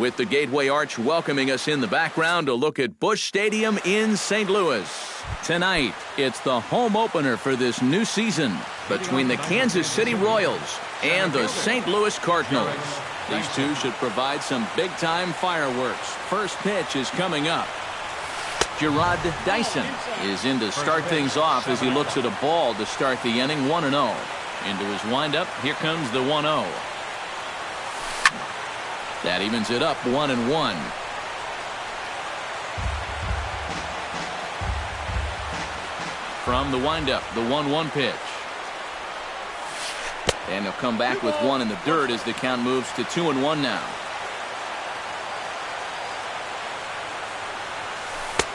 with the Gateway Arch welcoming us in the background to look at Busch Stadium in St. Louis. Tonight, it's the home opener for this new season between the Kansas City Royals and the St. Louis Cardinals. These two should provide some big-time fireworks. First pitch is coming up. Gerard Dyson is in to start things off as he looks at a ball to start the inning, 1-0. Into his windup, here comes the 1-0. That evens it up, 1-1. From the windup, the 1-1 pitch. And he'll come back with one in the dirt as the count moves to 2-1 now.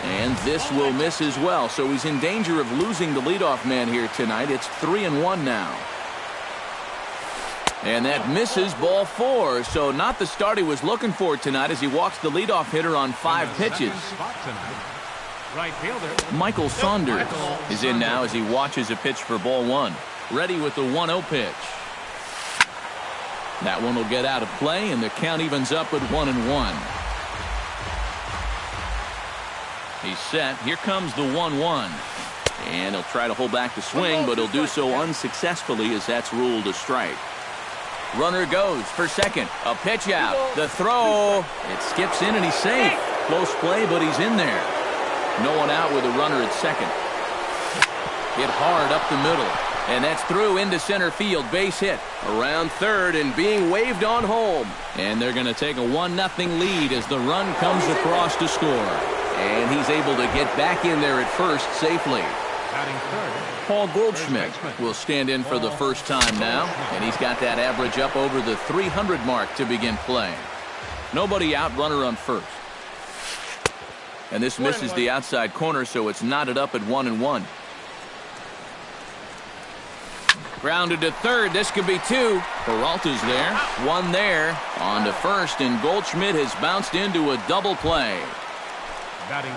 And this will miss as well, so he's in danger of losing the leadoff man here tonight. It's 3-1 now. And that misses, ball 4. So not the start he was looking for tonight as he walks the leadoff hitter on 5 pitches. Michael Saunders is in now as he watches a pitch for ball 1. Ready with the 1-0 pitch. That one will get out of play, and the count evens up at 1-1. He's set. Here comes the 1-1. And he'll try to hold back the swing, but he'll do so unsuccessfully as that's ruled a strike. Runner goes for second. A pitch out. The throw. It skips in, and he's safe. Close play, but he's in there. No one out with a runner at second. Hit hard up the middle. And that's through into center field. Base hit. Around third and being waved on home. And they're going to take a 1-0 lead as the run comes across to score. And he's able to get back in there at first safely. Paul Goldschmidt will stand in for the first time now, and he's got that average up over the 300 mark to begin play. Nobody out, runner on first. And this misses the outside corner, so it's knotted up at 1-1. Grounded to third. This could be 2. Peralta's there. 1 there. On to first, and Goldschmidt has bounced into a double play.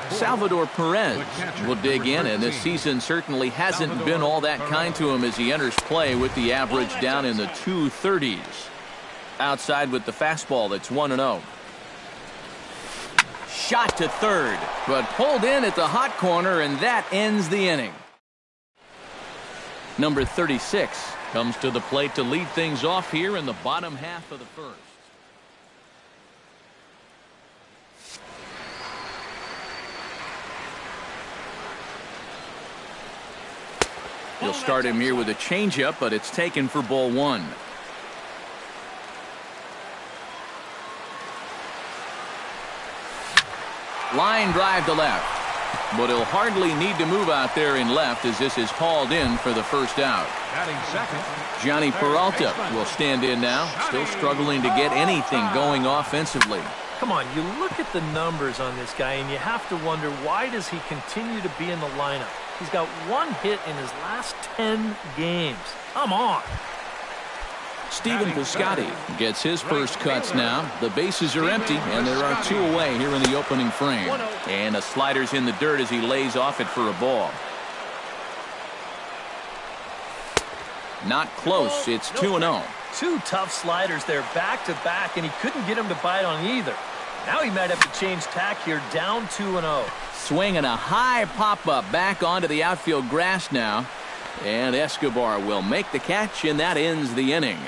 Salvador Perez will dig in, and this season certainly hasn't been all that kind to him as he enters play with the average down in the 230s. Outside with the fastball, that's 1-0. Shot to third, but pulled in at the hot corner, and that ends the inning. Number 36 comes to the plate to lead things off here in the bottom half of the first. He'll start him here with a changeup, but it's taken for ball 1. Line drive to left, but he'll hardly need to move out there in left as this is hauled in for the first out. Johnny Peralta will stand in now, still struggling to get anything going offensively. Come on, you look at the numbers on this guy, and you have to wonder, why does he continue to be in the lineup? He's got 1 hit in his last 10 games. Come on. Stephen Piscotty gets his first cuts now. The bases are empty, and there are 2 away here in the opening frame. And a slider's in the dirt as he lays off it for a ball. Not close. It's 2-0. 2 tough sliders there back-to-back, and he couldn't get him to bite on either. Now he might have to change tack here, down 2-0. Swinging a high pop-up back onto the outfield grass now. And Escobar will make the catch, and that ends the inning.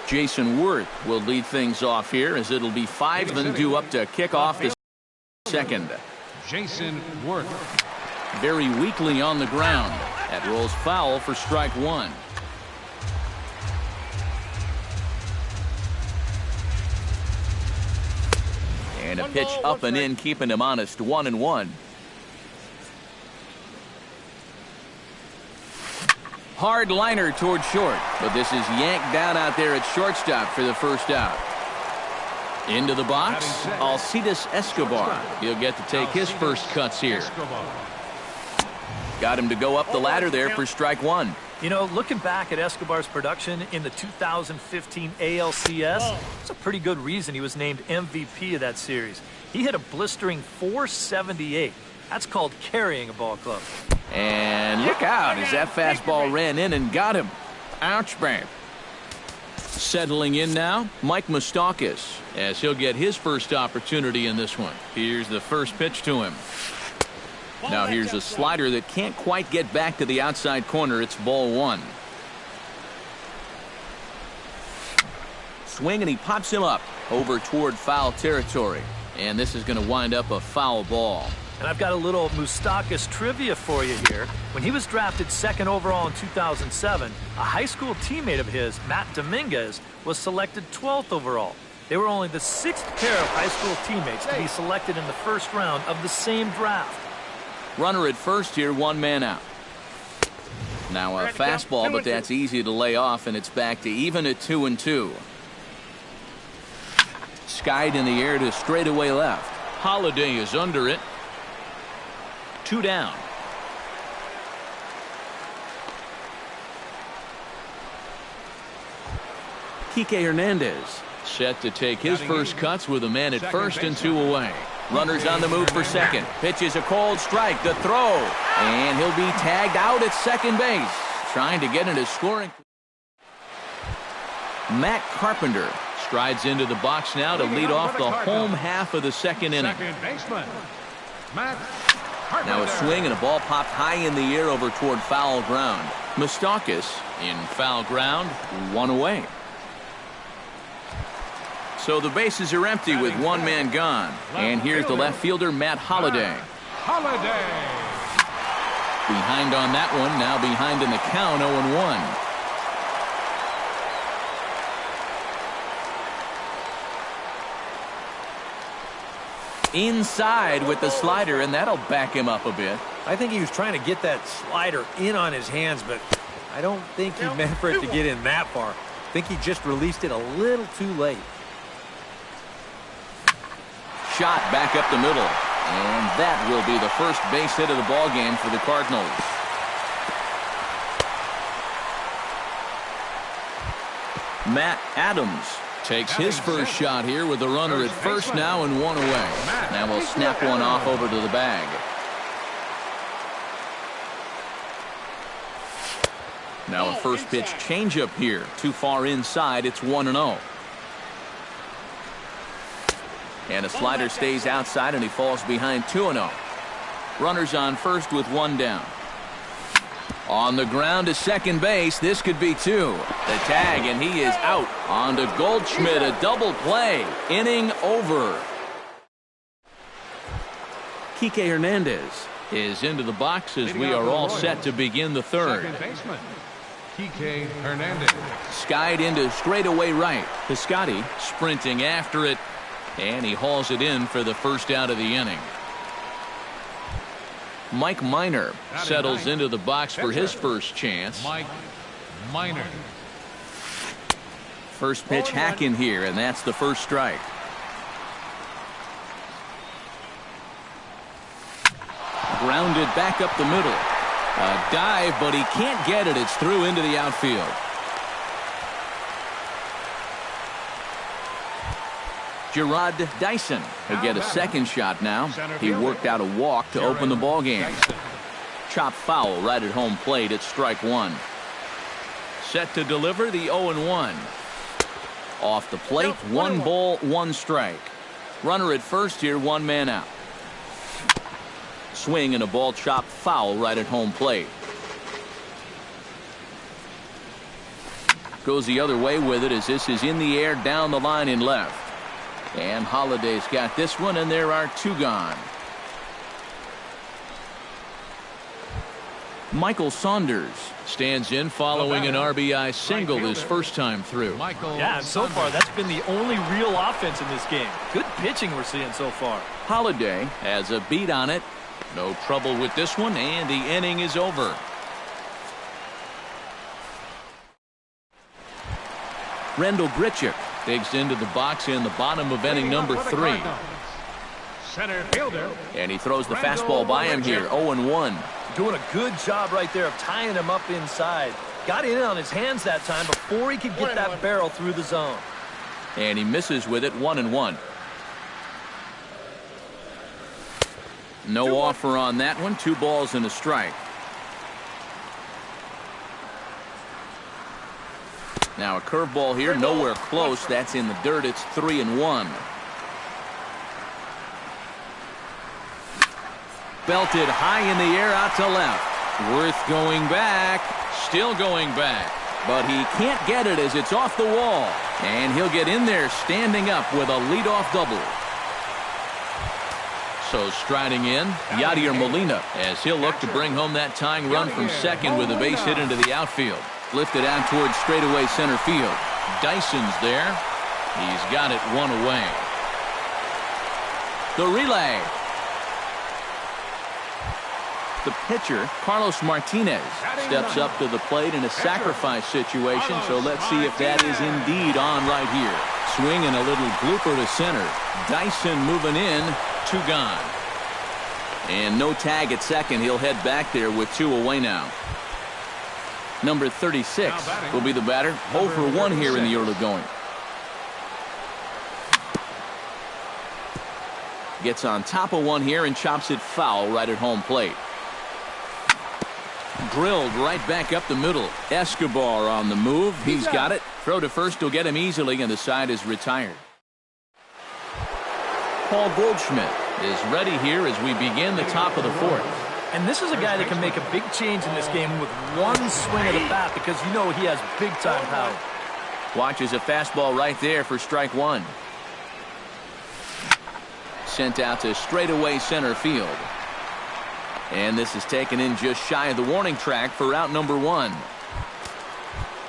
Jason Worth will lead things off here as it'll be 5 men due up to kick off the second. Jason Worth. Very weakly on the ground. That rolls foul for strike 1. And a pitch up and in, keeping him honest, 1-1. Hard liner toward short, but this is yanked down out there at shortstop for the first out. Into the box, Alcides Escobar. He'll get to take his first cuts here. Got him to go up the ladder there for strike 1. You know, looking back at Escobar's production in the 2015 ALCS, it's a pretty good reason he was named MVP of that series. He hit a blistering .478. That's called carrying a ball club. And look out as that fastball ran in and got him. Ouch, man. Settling in now, Mike Moustakas, as he'll get his first opportunity in this one. Here's the first pitch to him. Now here's a slider that can't quite get back to the outside corner. It's ball one. Swing, and he pops him up over toward foul territory. And this is going to wind up a foul ball. And I've got a little Moustakas trivia for you here. When he was drafted second overall in 2007, a high school teammate of his, Matt Dominguez, was selected 12th overall. They were only the 6th pair of high school teammates to be selected in the first round of the same draft. Runner at first here, one man out. Now a fastball, but that's easy to lay off, and it's back to even at 2-2. Skied in the air to straightaway left. Holiday is under it. 2 down. Kike Hernandez set to take his first cuts with a man at first and 2 away. Runners on the move for second. Pitches a cold strike. The throw. And he'll be tagged out at second base. Trying to get into scoring. Matt Carpenter strides into the box now to lead off the home half of the second inning. Second baseman, Matt. Now a swing and a ball popped high in the air over toward foul ground. Moustakas in foul ground, 1 away. So the bases are empty with 1 man gone. And here's the left fielder, Matt Holliday. Holiday. Behind on that one, now behind in the count, 0-1. Inside with the slider, and that'll back him up a bit. I think he was trying to get that slider in on his hands, but I don't think he meant for it to get in that far. I think he just released it a little too late. Shot back up the middle, and that will be the first base hit of the ball game for the Cardinals. Matt Adams takes his first shot here with the runner at first now and 1 away. Now we'll snap one off over to the bag. Now a first pitch changeup here. Too far inside. It's 1-0. And a slider stays outside, and he falls behind 2-0. Runners on first with 1 down. On the ground to second base. This could be 2. The tag, and he is out. On to Goldschmidt, a double play. Inning over. Kike Hernandez is into the box as we are all set to begin the third. Second baseman, Kike Hernandez. Skied into straightaway right. Piscotty sprinting after it, and he hauls it in for the first out of the inning. Mike Minor settles into the box for his first chance. Mike Minor. First pitch hack in here, and that's the first strike. Grounded back up the middle. A dive, but he can't get it. It's through into the outfield. Gerard Dyson will get a second shot now. He worked out a walk to open the ball game. Chopped foul right at home plate at strike 1. Set to deliver the 0-1. Off the plate, 1 ball, 1 strike. Runner at first here, 1 man out. Swing and a ball chopped foul right at home plate. Goes the other way with it as this is in the air down the line in left. And Holliday's got this one, and there are 2 gone. Michael Saunders stands in following an RBI single his first time through. Yeah, and so far that's been the only real offense in this game. Good pitching we're seeing so far. Holliday has a beat on it. No trouble with this one, and the inning is over. Rendell Grichuk digs into the box in the bottom of inning number 3. Center fielder. And he throws the fastball by him here, 0-1. Doing a good job right there of tying him up inside. Got in on his hands that time before he could get that barrel through the zone. And he misses with it, 1-1. No offer on that one. 2 balls and a strike. Now a curveball here, nowhere close. That's in the dirt. It's 3-1. Belted high in the air out to left. Worth going back. Still going back. But he can't get it as it's off the wall. And he'll get in there standing up with a leadoff double. So striding in, Yadier Molina, as he'll look to bring home that tying run from second with a base hit into the outfield. Lifted out towards straightaway center field. Dyson's there. He's got it one away. The relay. The pitcher, Carlos Martinez, steps up to the plate in a sacrifice situation, so let's see if that is indeed on right here. Swing and a little blooper to center. Dyson moving in, 2 gone. And no tag at second. He'll head back there with 2 away now. Number 36 will be the batter. 0 for 1 here in the early going. Gets on top of one here and chops it foul right at home plate. Drilled right back up the middle. Escobar on the move. He's got it. Throw to first will get him easily, and the side is retired. Paul Goldschmidt is ready here as we begin the top of the 4th. And this is a guy that can make a big change in this game with one swing of the bat because you know he has big-time power. Watches a fastball right there for strike 1. Sent out to straightaway center field. And this is taken in just shy of the warning track for out number 1.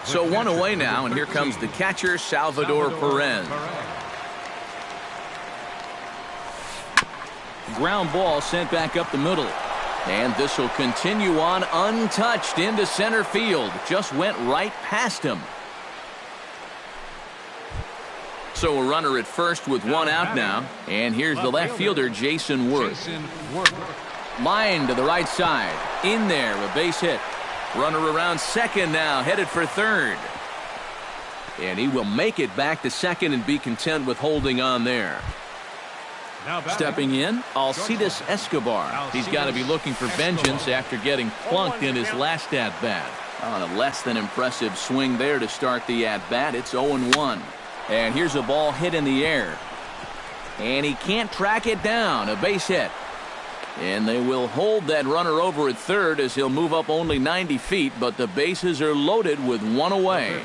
So 1 away now, and here comes the catcher, Salvador Perez. Ground ball sent back up the middle. And this will continue on untouched into center field. Just went right past him. So a runner at first with 1 out now. And here's the left fielder, Jason Worth. Line to the right side. In there, a base hit. Runner around second now, headed for third. And he will make it back to second and be content with holding on there. Stepping in, Alcides Escobar. He's got to be looking for vengeance after getting plunked in his last at-bat. On a less than impressive swing there to start the at-bat. It's 0-1. And here's a ball hit in the air. And he can't track it down. A base hit. And they will hold that runner over at third as he'll move up only 90 feet, but the bases are loaded with 1 away.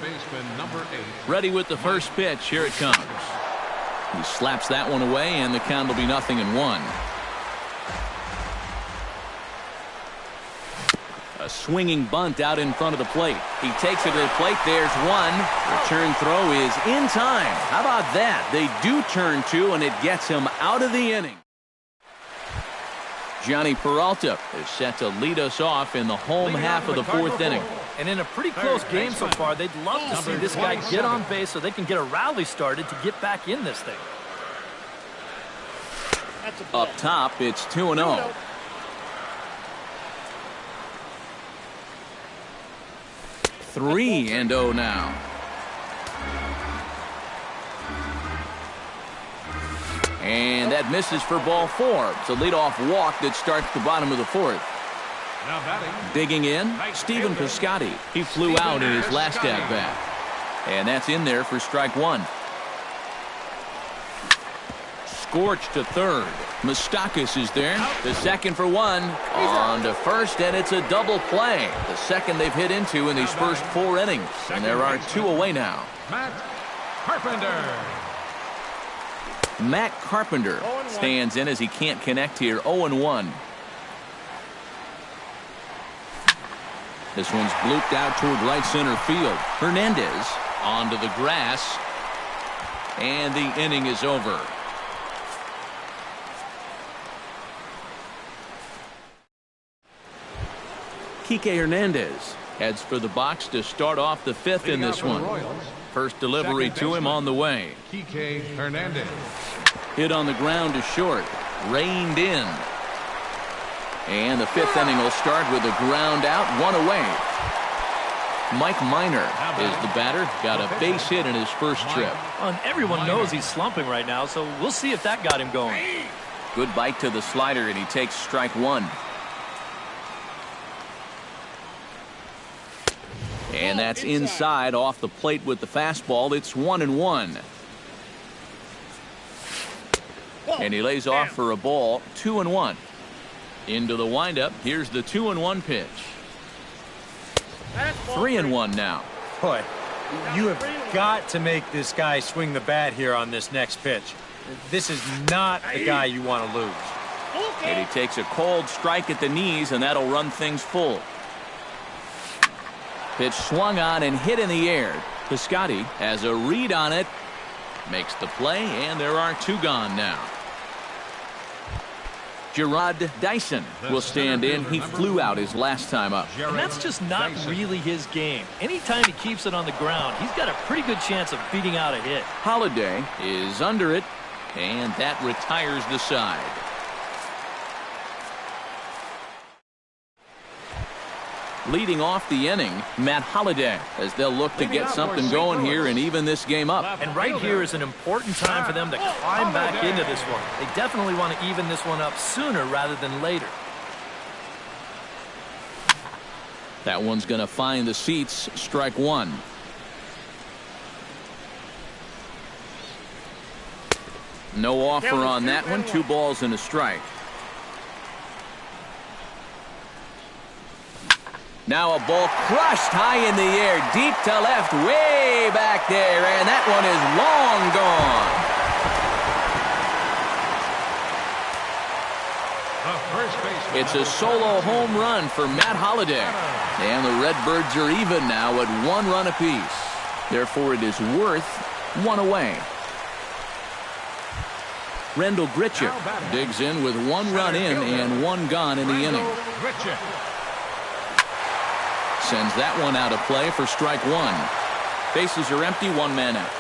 Ready with the first pitch. Here it comes. He slaps that one away, and the count will be 0-1. A swinging bunt out in front of the plate. He takes it to the plate. There's 1. Return throw is in time. How about that? They do turn 2, and it gets him out of the inning. Johnny Peralta is set to lead us off in the home half of the 4th inning. And in a pretty close game so far, they'd love to see this guy get on base so they can get a rally started to get back in this thing. Up top, it's 2-0. Three and 0 now. And that misses for ball 4. It's a leadoff walk that starts the bottom of the 4th. Digging in, Stephen Piscotty. He flew out in his last at-bat. And that's in there for strike 1. Scorched to third. Moustakas is there. The second for 1. On to first, and it's a double play. The second they've hit into in these first 4 innings. And there are 2 away now. Matt Carpenter. Matt Carpenter stands in as he can't connect here. 0-1. This one's blooped out toward right center field. Hernandez onto the grass. And the inning is over. Kike Hernandez heads for the box to start off the 5th in this one. First delivery to him on the way. Kike Hernandez. Hit on the ground to short. Reined in. And the 5th inning will start with a ground out, 1 away. Mike Minor is the batter. Got a base hit in his first trip. And everyone knows he's slumping right now, so we'll see if that got him going. Good bite to the slider, and he takes strike 1. And that's inside off the plate with the fastball. It's 1-1. And he lays off for a ball, 2-1. Into the windup. Here's the 2-1 pitch. 3-1 now. Boy, you have got to make this guy swing the bat here on this next pitch. This is not the guy you want to lose. And he takes a cold strike at the knees, and that'll run things full. Pitch swung on and hit in the air. Piscotty has a read on it. Makes the play, and there are two gone now. Gerard Dyson will stand in. He flew out his last time up. And that's just not really his game. Anytime he keeps it on the ground, he's got a pretty good chance of beating out a hit. Holiday is under it, and that retires the side. Leading off the inning, Matt Holliday, as they'll look to get something going here and even this game up. And right here is an important time for them to climb back into this one. They definitely want to even this one up sooner rather than later. That one's going to find the seats. Strike one. No offer on that one. 2 balls and a strike. Now a ball crushed high in the air, deep to left, way back there, and that one is long gone. It's a solo home run for Matt Holliday, and the Redbirds are even now at 1 run apiece. Therefore, it is worth 1 away. Rendell Grichuk digs in with 1 run in and 1 gone in the inning. Sends that one out of play for strike 1. Bases are empty, 1 man out.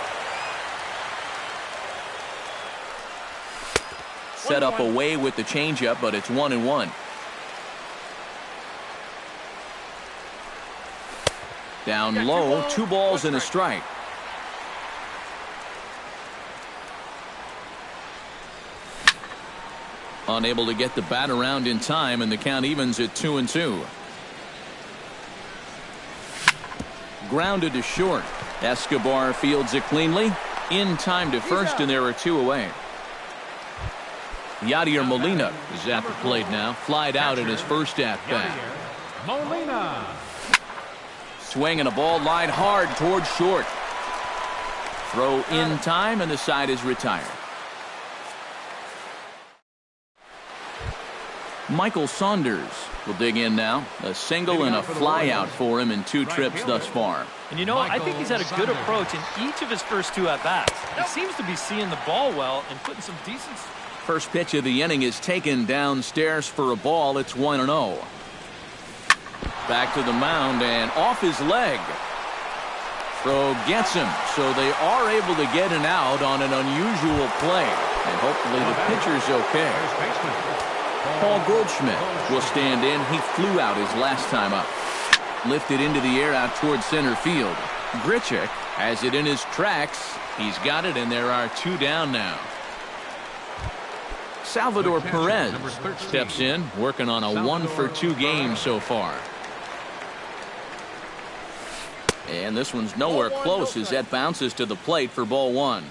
Set up away with the changeup, but it's 1-1. Down low, 2 balls and a strike. Unable to get the bat around in time, and the count evens at 2-2. Grounded to short. Escobar fields it cleanly. In time to first, and there are 2 away. Yadier Molina is at the plate now. Flied out in his first at-bat. Molina. Swinging a ball lined hard towards short. Throw in time, and the side is retired. Michael Saunders will dig in now. A single and a fly out for him in 2 trips thus far. And you know, I think he's had a good approach in each of his first 2 at-bats. He seems to be seeing the ball well and putting some decent. First pitch of the inning is taken downstairs for a ball. It's 1-0. Back to the mound and off his leg. Throw gets him, so they are able to get an out on an unusual play. And hopefully the pitcher's okay. Paul Goldschmidt will stand in. He flew out his last time up. Lifted into the air out towards center field. Grichuk has it in his tracks. He's got it, and there are 2 down now. Salvador Perez steps in, working on a 1-for-2 game so far. And this one's nowhere close as that bounces to the plate for ball 1.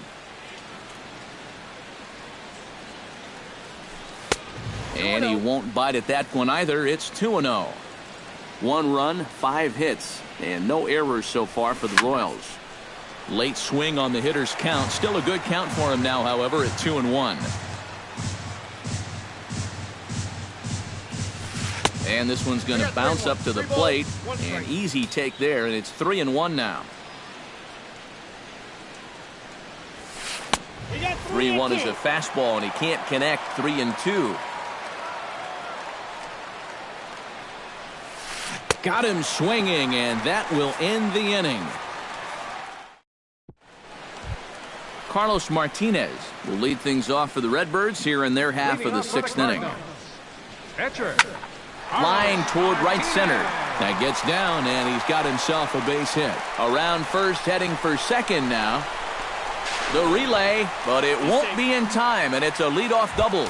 And he won't bite at that one either. It's 2-0. 1 run, 5 hits, and no errors so far for the Royals. Late swing on the hitter's count. Still a good count for him now, however, at 2-1. And this one's going to bounce up to the plate. An easy take there, and it's 3-1 now. 3-1 is a fastball, and he can't connect. 3-2. Got him swinging, and that will end the inning. Carlos Martinez will lead things off for the Redbirds here in their half of the 6th inning. Line toward right center. That gets down, and he's got himself a base hit. Around first, heading for second now. The relay, but it won't be in time, and it's a leadoff double.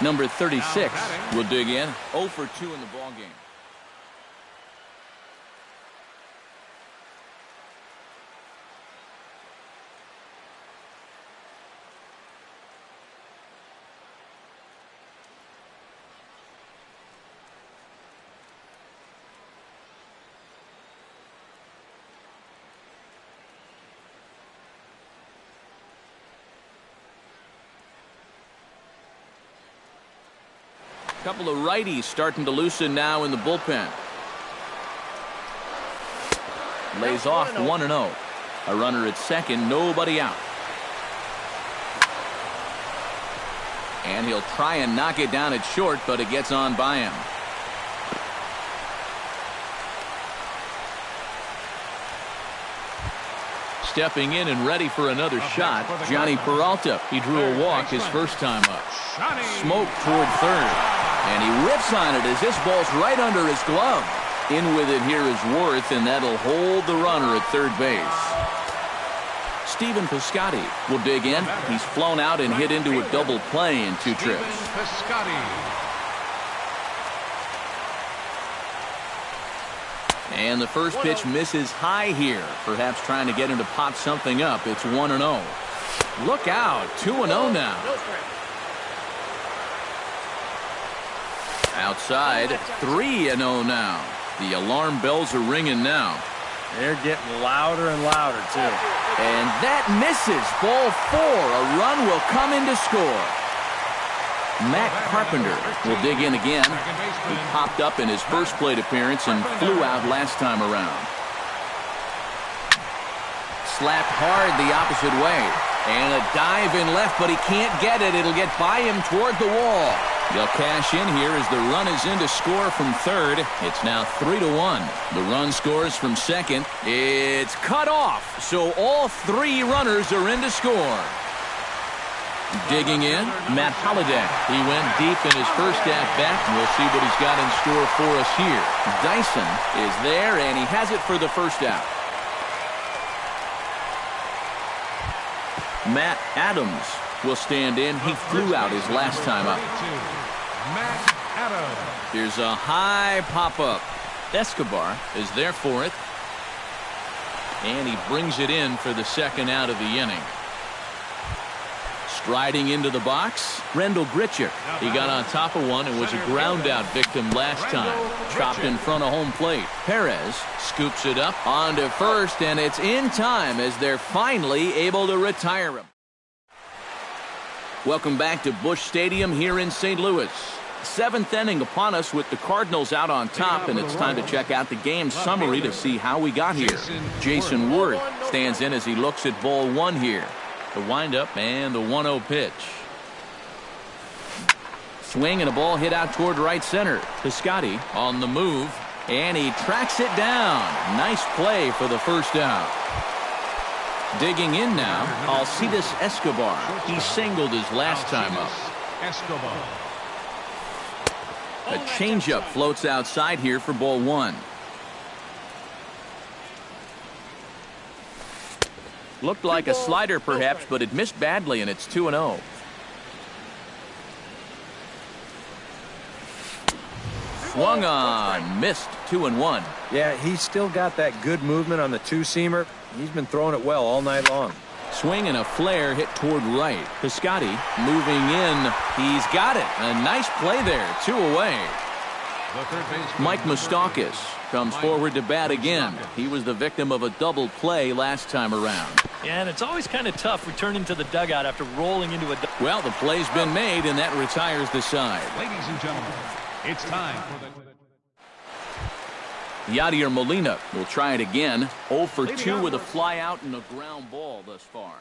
Number 36 will dig in. 0 for 2 in the ballgame. Couple of righties starting to loosen now in the bullpen. Lays off 1-0. A runner at second, nobody out. And he'll try and knock it down at short, but it gets on by him. Stepping in and ready for another shot, Johnny Peralta. He drew a walk his first time up. Smoke toward third. And he whips on it as this ball's right under his glove. In with it here is Worth, and that'll hold the runner at third base. Stephen Piscotty will dig in. He's flown out and hit into a double play in 2 trips. And the first pitch misses high here, perhaps trying to get him to pop something up. It's 1-0. Look out, 2-0 now. Outside, 3-0 now. The alarm bells are ringing now. They're getting louder and louder, too. And that misses. Ball 4. A run will come in to score. Matt Carpenter will dig in again. He popped up in his first plate appearance and flew out last time around. Slapped hard the opposite way. And a dive in left, but he can't get it. It'll get by him toward the wall. They'll cash in here as the run is in to score from third. It's now 3-1. The run scores from second. It's cut off, so all 3 runners are in to score. Digging in, Matt Holliday. He went deep in his first at-bat, and we'll see what he's got in store for us here. Dyson is there, and he has it for the first out. Matt Adams will stand in. He flew out his last time up. Here's a high pop-up. Escobar is there for it. And he brings it in for the second out of the inning. Striding into the box, Rendell Grichuk. He got on top of one and was a ground-out victim last time. Chopped in front of home plate. Perez scoops it up onto first, and it's in time as they're finally able to retire him. Welcome back to Busch Stadium here in St. Louis. 7th inning upon us with the Cardinals out on top, and it's time to check out the game summary to see how we got here. Jason Worth stands in as he looks at ball 1 here. The windup and the 1-0 pitch. Swing and a ball hit out toward right center. Piscotty on the move, and he tracks it down. Nice play for the first out. Digging in now, Alcides Escobar. He singled his last time up. A changeup floats outside here for ball 1. Looked like a slider perhaps, but it missed badly, and it's 2-0. Swung on, missed, 2-1. Yeah, he's still got that good movement on the 2-seamer. He's been throwing it well all night long. Swing and a flare hit toward right. Piscotty moving in. He's got it. A nice play there. 2 away. Mike Moustakas comes forward to bat again. He was the victim of a double play last time around. Yeah, and it's always kind of tough returning to the dugout after rolling into a... Well, the play's been made, and that retires the side. Ladies and gentlemen, it's time for the... Yadier Molina will try it again. 0 for 2 with a fly out and a ground ball thus far.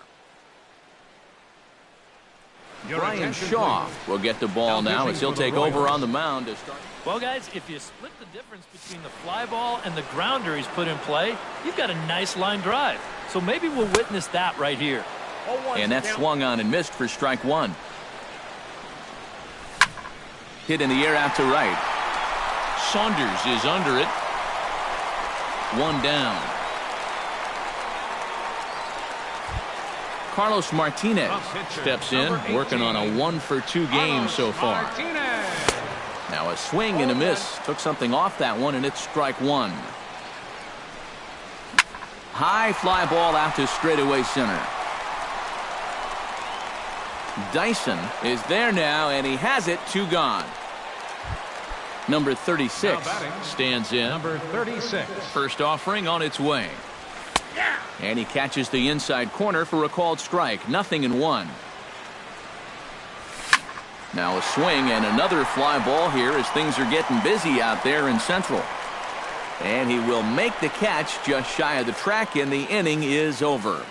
Brian Shaw will get the ball now as he'll take over on the mound to start. Well, guys, if you split the difference between the fly ball and the grounder he's put in play, you've got a nice line drive. So maybe we'll witness that right here. And that swung on and missed for strike 1. Hit in the air out to right. Saunders is under it. 1 down. Carlos Martinez steps in, working on a 1 for 2 game so far. Now a swing and a miss. Took something off that one, and it's strike 1. High fly ball out to straightaway center. Dyson is there now, and he has it. 2 gone. Number 36 stands in. Number 36. First offering on its way. And he catches the inside corner for a called strike. 0-1. Now a swing and another fly ball here as things are getting busy out there in Central. And he will make the catch just shy of the track, and the inning is over.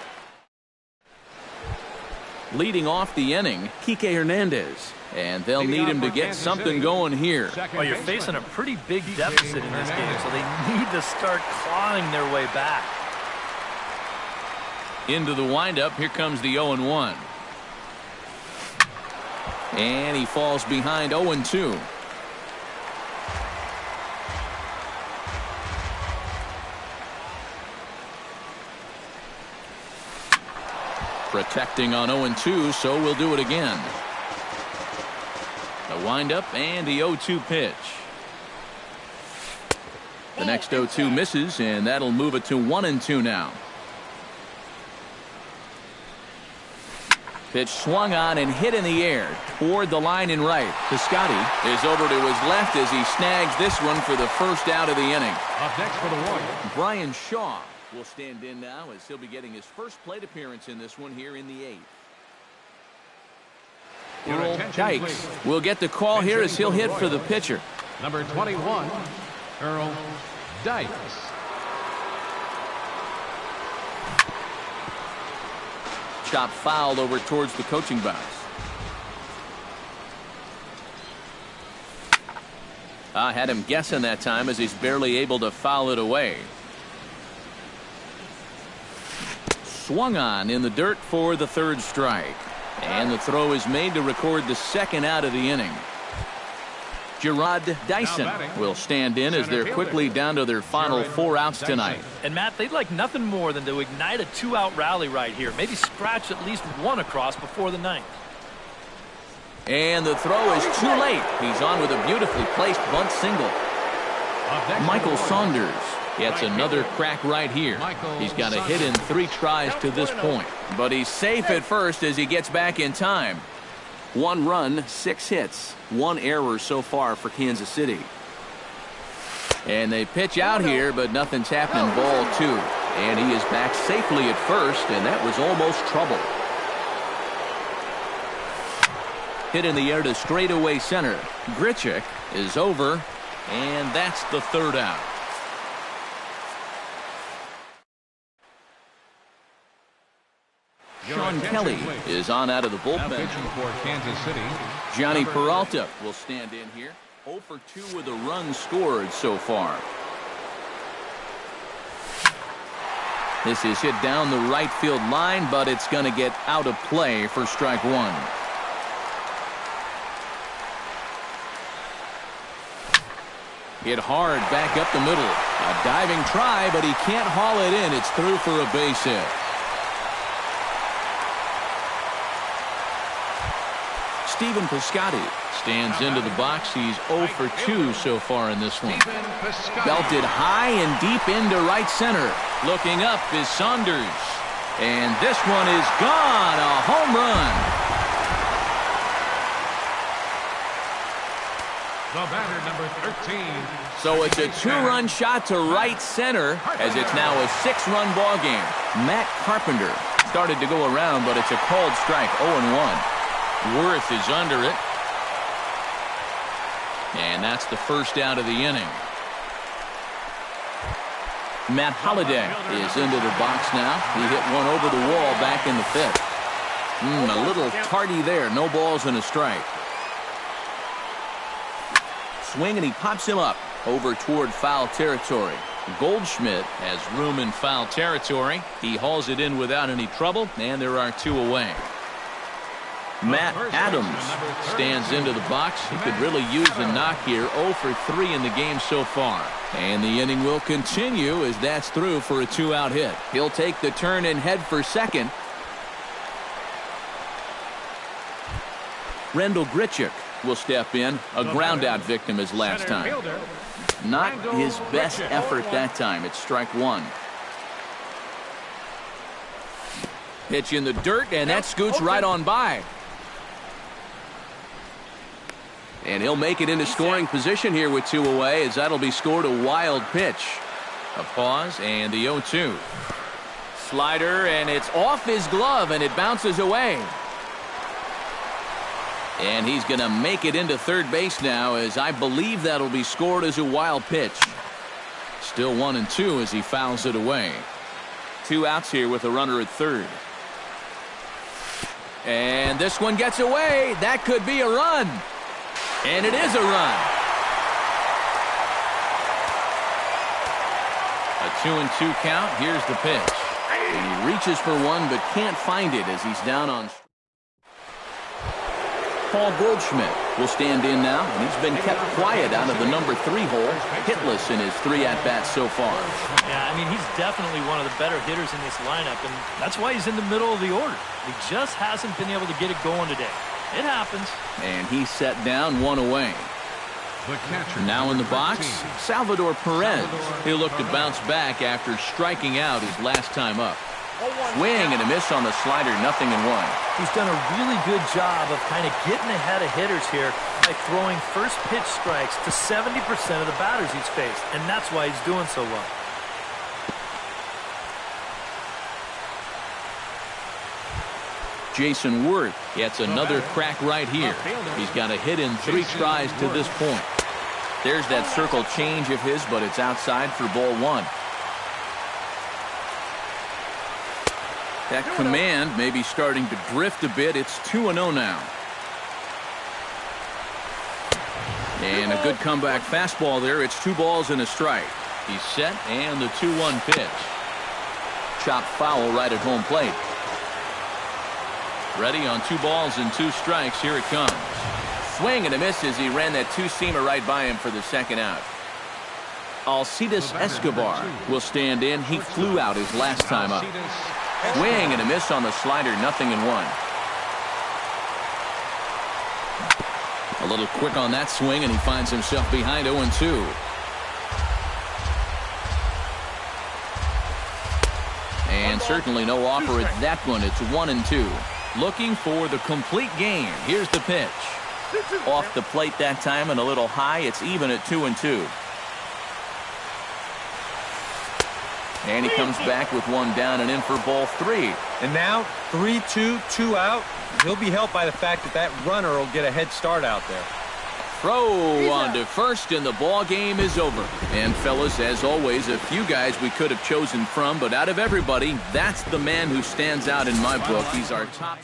Leading off the inning, Kike Hernandez. And they'll need him to get something going here. Well, you're facing a pretty big deficit in this game, so they need to start clawing their way back. Into the windup, here comes the 0-1. And he falls behind 0-2. Protecting on 0-2, so we'll do it again. The windup and the 0-2 pitch. The next 0-2 misses, and that'll move it to 1-2 now. Pitch swung on and hit in the air toward the line and right. Piscotty is over to his left as he snags this one for the first out of the inning. Up next for the Warriors, Brian Shaw will stand in now as he'll be getting his first plate appearance in this one here in the 8th. Earl Dykes will get the call here as he'll hit for the pitcher. number 21, Earl Dykes. Chop fouled over towards the coaching box. I had him guessing that time as he's barely able to foul it away. Swung on in the dirt for the 3rd strike. And the throw is made to record the 2nd out of the inning. Gerard Dyson will stand in as they're quickly down to their final 4 outs tonight. And Matt, they'd like nothing more than to ignite a 2-out rally right here. Maybe scratch at least one across before the 9th. And the throw is too late. He's on with a beautifully placed bunt single. Michael Saunders gets another crack right here. He's got a hit in 3 tries to this point. But he's safe at first as he gets back in time. 1 run, 6 hits, 1 error so far for Kansas City. And they pitch out here, but nothing's happening. Ball 2. And he is back safely at first, and that was almost trouble. Hit in the air to straightaway center. Grichuk is over, and that's the 3rd out. Sean Kelly is on out of the bullpen. Now pitching for Kansas City, Johnny Peralta will stand in here. 0 for 2 with a run scored so far. This is hit down the right field line, but it's going to get out of play for strike 1. Hit hard back up the middle. A diving try, but he can't haul it in. It's through for a base hit. Stephen Piscotty stands into the box. He's 0 for 2 so far in this one. Belted high and deep into right center. Looking up is Saunders. And this one is gone. A home run. the batter, number 13. So it's a 2-run shot to right center as it's now a 6-run ball game. Matt Carpenter started to go around, but it's a called strike. 0-1. Worth is under it. And that's the first out of the inning. Matt Holliday is into the box now. He hit one over the wall back in the 5th. A little tardy there. No balls and a strike. Swing, and he pops him up over toward foul territory. Goldschmidt has room in foul territory. He hauls it in without any trouble, and there are 2 away. Matt Adams stands into the box. He could really use a knock here. 0 for 3 in the game so far. And the inning will continue as that's through for a 2-out hit. He'll take the turn and head for second. Rendell Grichuk will step in. A ground-out victim his last time. Not his best effort that time. It's strike 1. Pitch in the dirt, and that scoots right on by. And he'll make it into scoring position here with 2 away, as that'll be scored a wild pitch. A pause and the 0-2. Slider, and it's off his glove, and it bounces away. And he's going to make it into third base now, as I believe that'll be scored as a wild pitch. Still 1-2 as he fouls it away. 2 outs here with a runner at third. And this one gets away. That could be a run. And it is a run. A 2-2 count. Here's the pitch. And he reaches for one but can't find it as he's down on. Paul Goldschmidt will stand in now, and he's been kept quiet out of the number 3 hole, hitless in his 3 at-bats so far. Yeah, I mean, he's definitely one of the better hitters in this lineup, and that's why he's in the middle of the order. He just hasn't been able to get it going today. It happens. And he's set down 1 away. Now in the box, Salvador Perez. He'll look to bounce back after striking out his last time up. Swing and a miss on the slider, 0-1. He's done a really good job of kind of getting ahead of hitters here by throwing first pitch strikes to 70% of the batters he's faced, and that's why he's doing so well. Jason Worth gets another crack right here. He's got a hit in 3 tries to this point. There's that circle change of his, but it's outside for ball 1. That command may be starting to drift a bit. It's 2-0 now. And a good comeback fastball there. It's 2 balls and a strike. He's set, and the 2-1 pitch. Chopped foul right at home plate. Ready on 2 balls and 2 strikes. Here it comes. Swing and a miss as he ran that 2-seamer right by him for the second out. Alcides Escobar will stand in. He flew out his last time up. Swing and a miss on the slider, 0-1. A little quick on that swing, and he finds himself behind 0-2. And certainly no offer at that one. It's 1-2. Looking for the complete game. Here's the pitch. Off the plate that time and a little high. It's even at 2-2. And he comes back with 1 down and in for ball 3. And now 3-2, 2 out. He'll be helped by the fact that that runner will get a head start out there. Throw on to first, and the ball game is over. And fellas, as always, a few guys we could have chosen from, but out of everybody, that's the man who stands out in my book. He's our top.